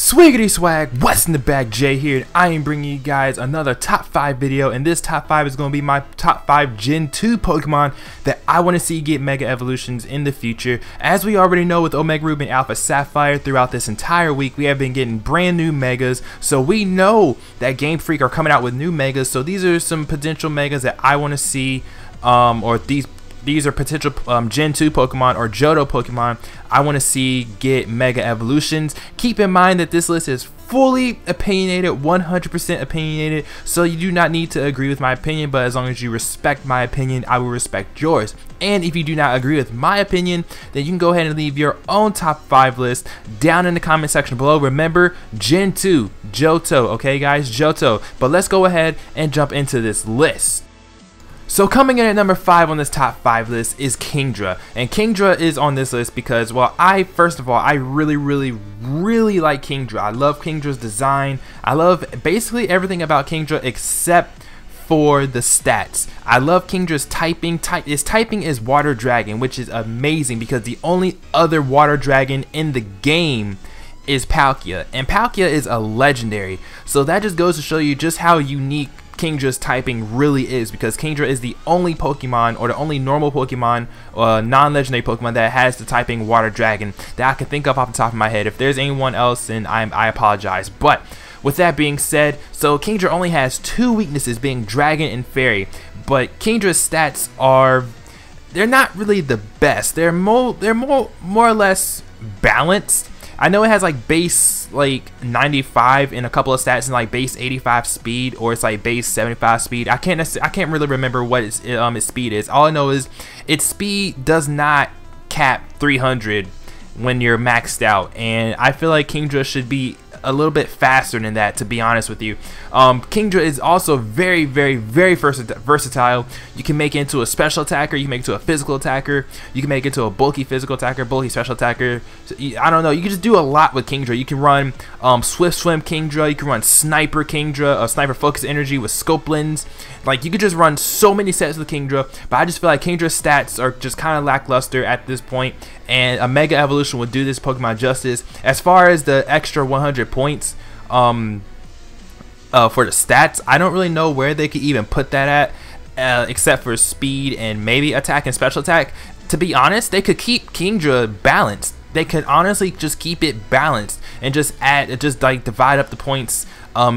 Swiggity swag, what's in the bag? Jay here, and I am bringing you guys another top 5 video, and this top 5 is going to be my top 5 Gen 2 Pokemon that I want to see get Mega Evolutions in the future. As we already know with Omega Ruby and Alpha Sapphire, throughout this entire week we have been getting brand new Megas, so we know that Game Freak are coming out with new Megas, so these are some potential Megas that I want to see, or these are potential Gen 2 Pokemon or Johto Pokemon I want to see get Mega Evolutions. Keep in mind that this list is fully opinionated, 100% opinionated, so you do not need to agree with my opinion, but as long as you respect my opinion, I will respect yours. And if you do not agree with my opinion, then you can go ahead and leave your own top 5 list down in the comment section below. Remember, Gen 2, Johto, okay guys, Johto. But let's go ahead and jump into this list. So coming in at number 5 on this top 5 list is Kingdra, and Kingdra is on this list because, well, first of all, I really like Kingdra. I love Kingdra's design. I love basically everything about Kingdra except for the stats. I love Kingdra's typing. Its typing is Water Dragon, which is amazing because the only other Water Dragon in the game is Palkia, and Palkia is a legendary. So that just goes to show you just how unique Kingdra's typing really is, because Kingdra is the only Pokemon, or the only normal Pokemon, non-legendary Pokemon that has the typing Water Dragon that I can think of off the top of my head. If there's anyone else, then I apologize. But with that being said, so Kingdra only has 2 weaknesses, being Dragon and Fairy. But Kingdra's stats they're not really the best. They're more or less balanced. I know it has like base like 95 in a couple of stats and like base 85 speed, or it's like base 75 speed. I can't really remember what its speed is. All I know is its speed does not cap 300 when you're maxed out, and I feel like Kingdra should be a little bit faster than that, to be honest with you. Kingdra is also very versatile. You can make it into a special attacker, you can make it into a physical attacker, you can make it into a bulky physical attacker, bulky special attacker. So, I don't know, you can just do a lot with Kingdra. You can run Swift Swim Kingdra, you can run Sniper Kingdra, Sniper Focus Energy with Scope Lens. Like, you could just run so many sets with Kingdra, but I just feel like Kingdra's stats are just kind of lackluster at this point, and a Mega Evolution would do this Pokemon justice. As far as the extra 100 points for the stats, I don't really know where they could even put that at, except for speed and maybe attack and special attack. To be honest, they could keep Kingdra balanced. They could honestly just keep it balanced and just like divide up the points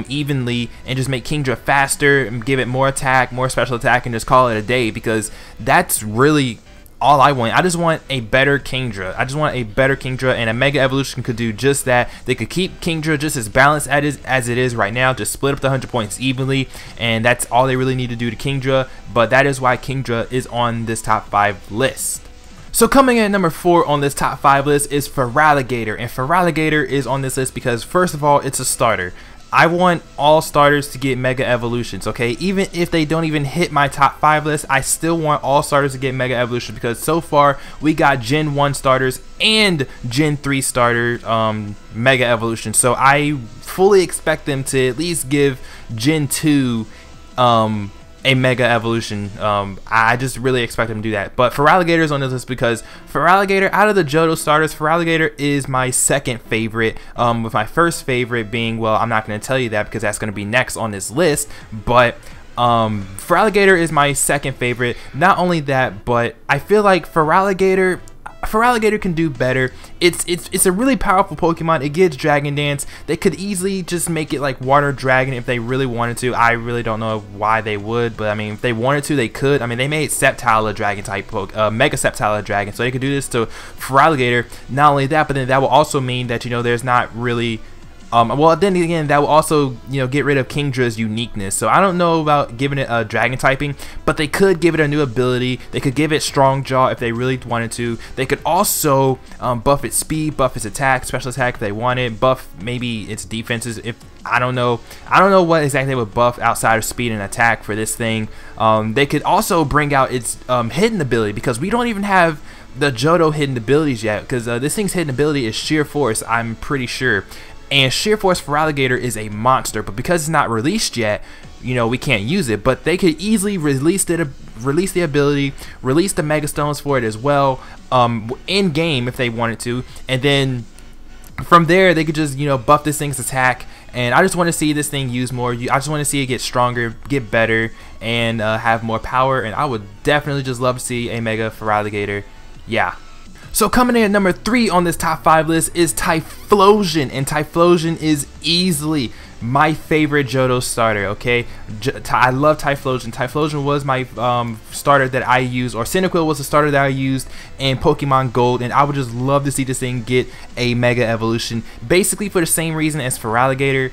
evenly, and just make Kingdra faster and give it more attack, more special attack, and just call it a day, because that's really all I want. I just want a better Kingdra. And a Mega Evolution could do just that. They could keep Kingdra just as balanced as it is right now, just split up the 100 points evenly, and that's all they really need to do to Kingdra. But that is why Kingdra is on this top 5 list. So coming in at number 4 on this top 5 list is Feraligatr, and Feraligatr is on this list because, first of all, it's a starter. I want all starters to get Mega Evolutions, okay? Even if they don't even hit my top 5 list, I still want all starters to get Mega Evolution, because so far we got Gen 1 starters and Gen 3 starter Mega Evolution. So I fully expect them to at least give Gen 2 a Mega Evolution. I just really expect them to do that. But Feraligatr is on this list because Feraligatr, out of the Johto starters, Feraligatr is my second favorite, with my first favorite being, well, I'm not going to tell you that because that's going to be next on this list, but Feraligatr is my second favorite. Not only that, but I feel like Feraligatr can do better. It's a really powerful Pokemon. It gets Dragon Dance. They could easily just make it like Water Dragon if they really wanted to. I really don't know why they would, but I mean, if they wanted to, they could. I mean, they made Sceptile a Dragon type Mega Sceptile a Dragon, so they could do this to Feraligatr. Not only that, but then that will also mean that, you know, there's not really well, then again, that will also, you know, get rid of Kingdra's uniqueness. So I don't know about giving it a dragon typing, but they could give it a new ability. They could give it Strong Jaw if they really wanted to. They could also buff its speed, buff its attack, special attack if they wanted, buff maybe its defenses. If I don't know what exactly they would buff outside of speed and attack for this thing. They could also bring out its hidden ability, because we don't even have the Johto hidden abilities yet, because this thing's hidden ability is Sheer Force, I'm pretty sure. And Sheer Force Feraligatr is a monster, but because it's not released yet, you know, we can't use it. But they could easily release the ability, release the Mega Stones for it as well, in game if they wanted to, and then from there, they could just, you know, buff this thing's attack, and I just want to see this thing use more. I just want to see it get stronger, get better, and have more power, and I would definitely just love to see a Mega Feraligatr. Yeah. So coming in at number 3 on this top 5 list is Typhlosion, and Typhlosion is easily my favorite Johto starter, okay? I love Typhlosion. Typhlosion was my starter that I used, or Cyndaquil was the starter that I used in Pokemon Gold, and I would just love to see this thing get a Mega Evolution, basically for the same reason as Feraligatr.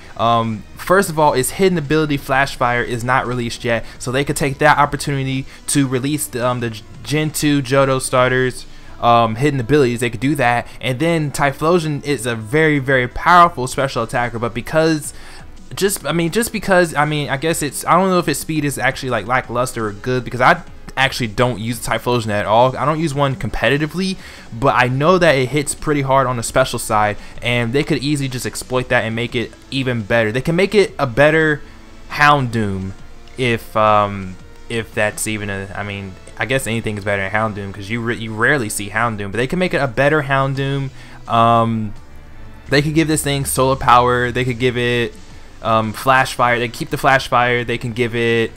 First of all, its hidden ability Flash Fire is not released yet, so they could take that opportunity to release the Gen 2 Johto starters. Hidden abilities, they could do that, and then Typhlosion is a very, very powerful special attacker, but because I guess it's, I don't know if its speed is actually like lackluster or good, because I actually don't use Typhlosion at all. I don't use one competitively, but I know that it hits pretty hard on the special side, and they could easily just exploit that and make it even better. They can make it a better Houndoom if that's even a, I mean, I guess anything is better than Houndoom, because you rarely see Houndoom, but they can make it a better Houndoom. They could give this thing solar power. They could give it Flash Fire. They keep the Flash Fire. They can give it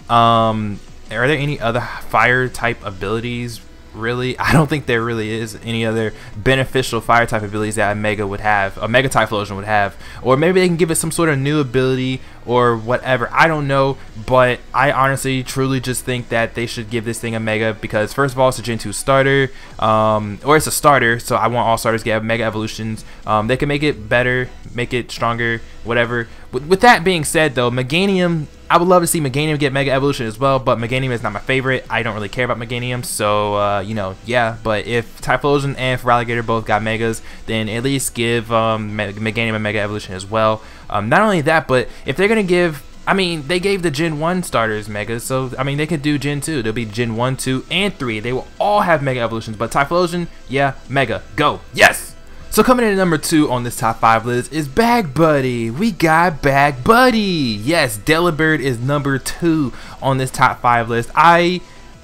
are there any other fire type abilities? Really, I don't think there really is any other beneficial fire type abilities that a Mega Typhlosion would have, or maybe they can give it some sort of new ability or whatever. I don't know, but I honestly truly just think that they should give this thing a Mega, because first of all, it's a Gen 2 starter, or it's a starter, so I want all starters to get Mega Evolutions. They can make it better, make it stronger, whatever. With that being said though, Meganium, I would love to see Meganium get Mega Evolution as well, but Meganium is not my favorite. I don't really care about Meganium, so you know, yeah. But if Typhlosion and Feraligatr both got Megas, then at least give Meganium a Mega Evolution as well. Not only that, but if they're gonna give, I mean, they gave the Gen 1 starters Megas, so I mean, they could do Gen 2. There'll be Gen 1, 2, and 3. They will all have Mega Evolutions, but Typhlosion, yeah, Mega, go, yes! So coming in at number 2 on this top 5 list is Bag Buddy. We got Bag Buddy. Yes, Delibird is number 2 on this top 5 list.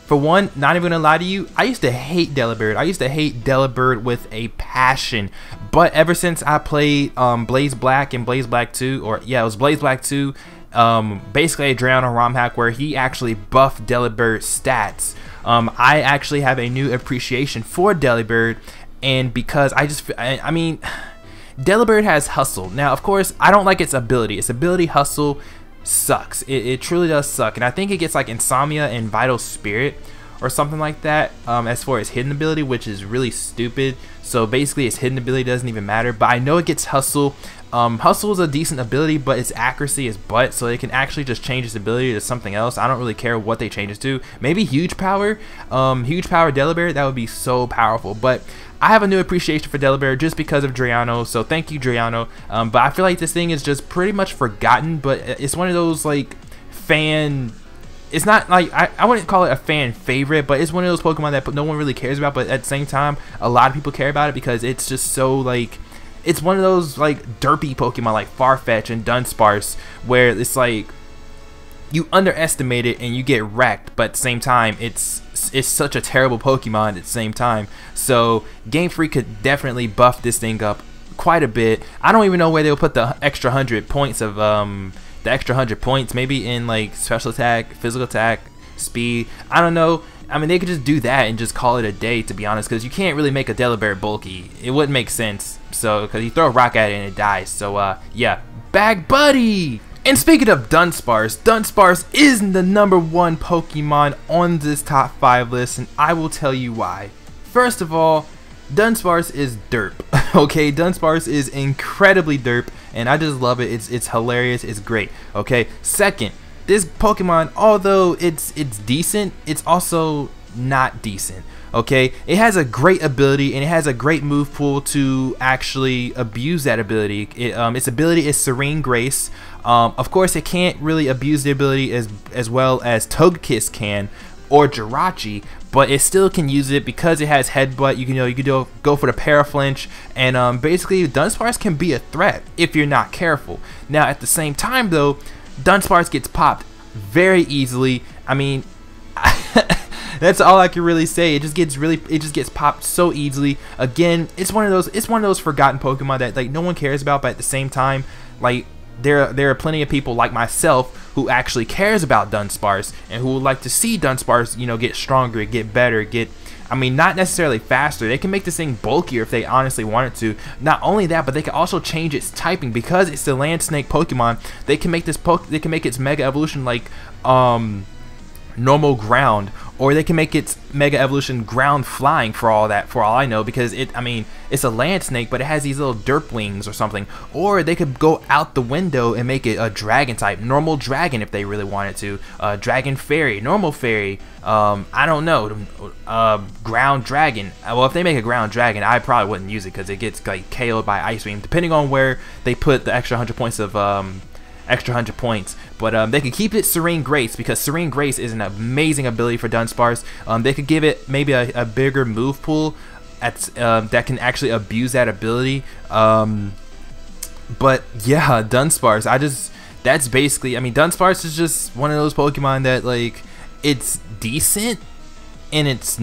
For one, not even gonna lie to you, I used to hate Delibird. I used to hate Delibird with a passion. But ever since I played Blaze Black and Blaze Black 2, or yeah, it was Blaze Black 2, basically a Drayano ROM hack where he actually buffed Delibird's stats. I actually have a new appreciation for Delibird. And because I mean, Delibird has Hustle. Now, of course, I don't like its ability. Its ability Hustle sucks. It truly does suck. And I think it gets like Insomnia and Vital Spirit or something like that as for its hidden ability, which is really stupid. So basically, its hidden ability doesn't even matter. But I know it gets Hustle. Hustle is a decent ability, but its accuracy is butt, so they can actually just change its ability to something else. I don't really care what they change it to. Maybe Huge Power Delibird, that would be so powerful. But I have a new appreciation for Delibird just because of Drayano, so thank you, Drayano. But I feel like this thing is just pretty much forgotten, but it's one of those like it's not like, I wouldn't call it a fan favorite, but it's one of those Pokemon that no one really cares about, but at the same time, a lot of people care about it because it's just so like, it's one of those like derpy Pokemon like Farfetch and Dunsparce, where it's like you underestimate it and you get wrecked, but at the same time it's such a terrible Pokemon at the same time. So Game Freak could definitely buff this thing up quite a bit. I don't even know where they'll put the extra 100 points of maybe in like special attack, physical attack, speed. I don't know. I mean, they could just do that and just call it a day, to be honest, because you can't really make a Delibird bulky. It wouldn't make sense. So, because you throw a rock at it and it dies. So, yeah. Bag Buddy! And speaking of Dunsparce, Dunsparce is the #1 Pokemon on this top 5 list, and I will tell you why. First of all, Dunsparce is derp. Okay, Dunsparce is incredibly derp, and I just love it. It's hilarious. It's great. Okay. Second, this Pokemon, although it's decent, it's also not decent. Okay, it has a great ability and it has a great move pool to actually abuse that ability. Its ability is Serene Grace. Of course, it can't really abuse the ability as well as Togekiss can or Jirachi, but it still can use it because it has Headbutt. You can go for the Paraflinch, and basically Dunsparce can be a threat if you're not careful. Now, at the same time though, Dunsparce gets popped very easily. I mean, That's all I can really say. It just gets popped so easily. Again, it's one of those forgotten Pokemon that like no one cares about, but at the same time, like there are plenty of people like myself who actually cares about Dunsparce and who would like to see Dunsparce, you know, get stronger, get better, I mean, not necessarily faster. They can make this thing bulkier if they honestly wanted to. Not only that, but they can also change its typing because it's the land snake Pokemon. They can make its Mega Evolution like normal ground, or they can make its Mega Evolution ground flying for all I know, because I mean, it's a land snake, but it has these little derp wings or something. Or they could go out the window and make it a dragon type, normal dragon if they really wanted to, dragon fairy, normal fairy, I don't know, ground dragon. Well, if they make a ground dragon, I probably wouldn't use it because it gets like KO'd by Ice Beam, depending on where they put the extra 100 points of but they could keep it Serene Grace, because Serene Grace is an amazing ability for Dunsparce. They could give it maybe a bigger move pool that can actually abuse that ability. But yeah, Dunsparce, that's basically, I mean, Dunsparce is just one of those Pokemon that like, it's decent in its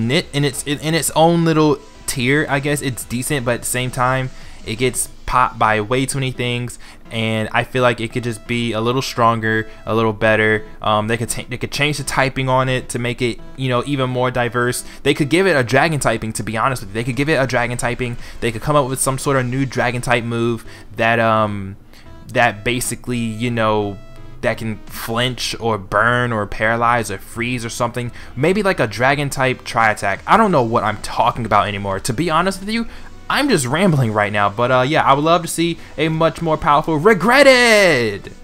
own little tier, I guess. It's decent, but at the same time, it gets popped by way too many things, and I feel like it could just be a little stronger, a little better. They could change the typing on it to make it, you know, even more diverse. They could give it a dragon typing, to be honest with you. They could give it a dragon typing. They could come up with some sort of new dragon type move that that basically, you know, that can flinch or burn or paralyze or freeze or something. Maybe like a dragon type tri-attack. I don't know what I'm talking about anymore, to be honest with you. I'm just rambling right now, but yeah, I would love to see a much more powerful Regretted!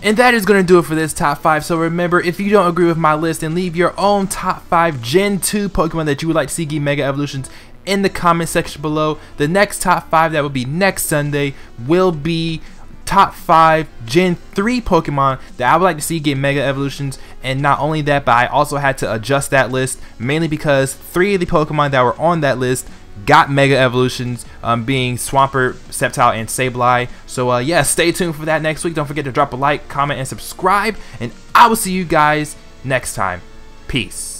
And that is going to do it for this top 5. So remember, if you don't agree with my list, then leave your own top 5 Gen 2 Pokemon that you would like to see get Mega Evolutions in the comment section below. The next top 5 that will be next Sunday will be top 5 Gen 3 Pokemon that I would like to see get Mega Evolutions. And not only that, but I also had to adjust that list, mainly because 3 of the Pokemon that were on that list got Mega Evolutions, being Swampert, Sceptile, and Sableye. So yeah, stay tuned for that next week. Don't forget to drop a like, comment, and subscribe, and I will see you guys next time. Peace.